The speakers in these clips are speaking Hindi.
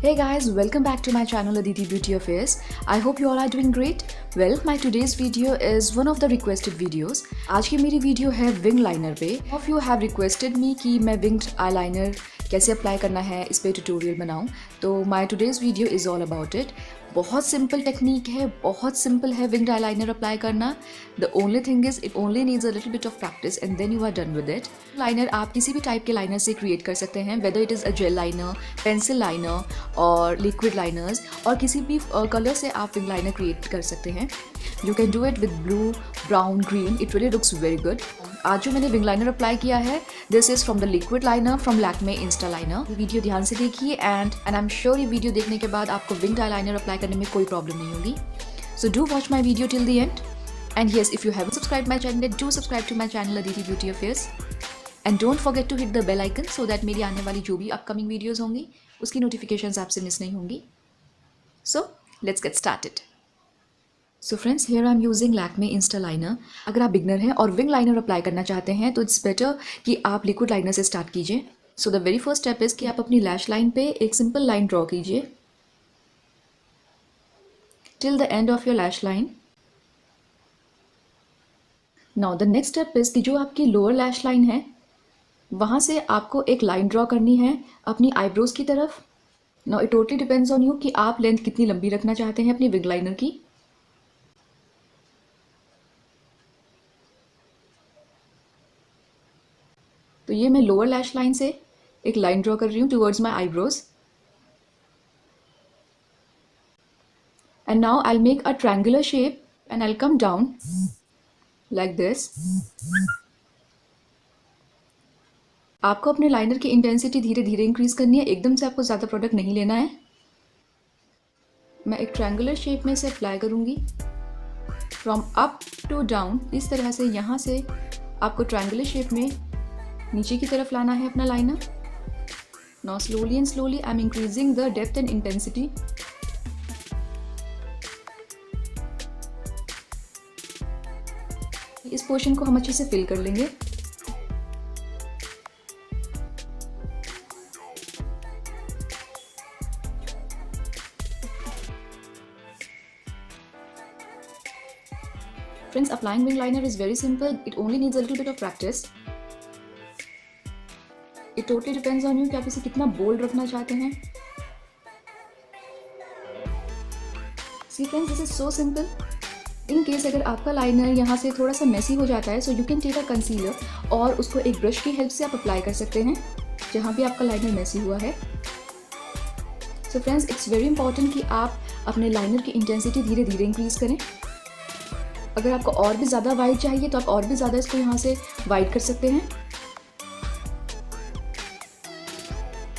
Hey guys, welcome back to my channel Aditi Beauty Affairs. I hope you all are doing great. Well, my today's video is one of the requested videos. आज की मेरी वीडियो है विंग लाइनर पे. Of you have requested me कि मैं विंग्ड eyeliner कैसे अप्लाई करना है इस पे ट्यूटोरियल बनाऊं. तो my today's video is all about it. बहुत सिंपल टेक्निक है, बहुत सिंपल है विंग्ड eyeliner अप्लाई करना. The only thing is it only needs a little bit of practice and then you are done with it. Liner आप किसी भी टाइप के लाइनर से क्रिएट कर सकते हैं, whether it is a gel liner, pencil liner और लिक्विड लाइनर्स, और किसी भी कलर से आप विंग लाइनर क्रिएट कर सकते हैं. You can do it with blue, brown, green. It really looks very good. आज जो मैंने विंग लाइनर अप्लाई किया है, this is from the liquid liner from Lakme Insta liner. Video ध्यान से देखिए एंड आई एम श्योर ये वीडियो देखने के बाद आपको विंग्ड आईलाइनर अप्लाई करने में कोई प्रॉब्लम नहीं होगी. So do watch my video till the end. And yes, if you haven't subscribed my channel, then do subscribe to my channel Aditi Beauty Affairs. And don't forget to hit the bell icon so that मेरी आने वाली जो भी upcoming videos होंगी उसकी notifications आपसे miss नहीं होंगी. So let's get started. So friends, here I'm using Lakme Insta Liner. अगर आप beginner हैं और wing liner अप्लाई करना चाहते हैं तो it's better कि आप liquid liner से start कीजिए. So the very first step is कि आप अपनी lash line पे एक simple line draw कीजिए till the end of your lash line. Now the next step is कि जो आपकी लोअर लैश लाइन है वहाँ से आपको एक लाइन ड्रॉ करनी है अपनी आईब्रोज की तरफ. Now it totally depends on you कि आप लेंथ कितनी लंबी रखना चाहते हैं अपनी विंग लाइनर की. तो ये मैं लोअर लैश लाइन से एक लाइन ड्रॉ कर रही हूँ towards my eyebrows. And now I make a triangular shape and I come down like this. आपको अपने लाइनर की इंटेंसिटी धीरे धीरे इंक्रीज करनी है, एकदम से आपको ज़्यादा प्रोडक्ट नहीं लेना है. मैं एक ट्रायंगुलर शेप में से अप्लाई करूंगी फ्रॉम अप टू डाउन. इस तरह से यहाँ से आपको ट्रायंगुलर शेप में नीचे की तरफ लाना है अपना liner. Now slowly and slowly I am increasing the depth and intensity. इस पोर्शन को हम अच्छे से फिल कर लेंगे. Friends, applying wing liner is very simple. It only needs a little bit of practice. It totally depends on you कि आप इसे कितना बोल्ड रखना चाहते हैं. See friends, this is so simple. In case अगर आपका लाइनर यहाँ से थोड़ा सा मेसी हो जाता है, so you can take a concealer और उसको एक ब्रश की हेल्प से आप अप्लाई कर सकते हैं जहाँ भी आपका लाइनर मेसी हुआ है. So friends, it's very important कि आप अपने लाइनर की इंटेंसिटी धीरे धीरे इंक्रीज करें. अगर आपको और भी ज़्यादा वाइट चाहिए तो आप और भी ज़्यादा इसको यहाँ से वाइट कर सकते हैं.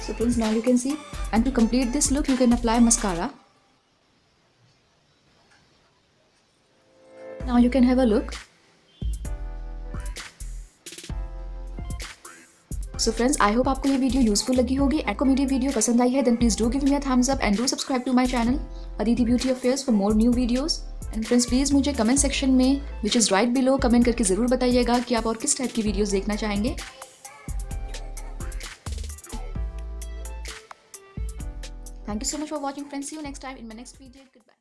So friends, now you can see and to complete this look you can apply mascara. Now you can have a look. So friends, I hope आपको ये वीडियो यूजफुल लगी होगी. आपको मेरी वीडियो पसंद आई है then please do give me a thumbs up and do subscribe to my channel Aditi Beauty Affairs for more new videos. And friends, please मुझे कमेंट सेक्शन में which is right below comment करके ज़रूर बताइएगा कि आप और किस टाइप की वीडियोस देखना चाहेंगे. Thank you so much for watching friends. See you next time in my next video. Goodbye.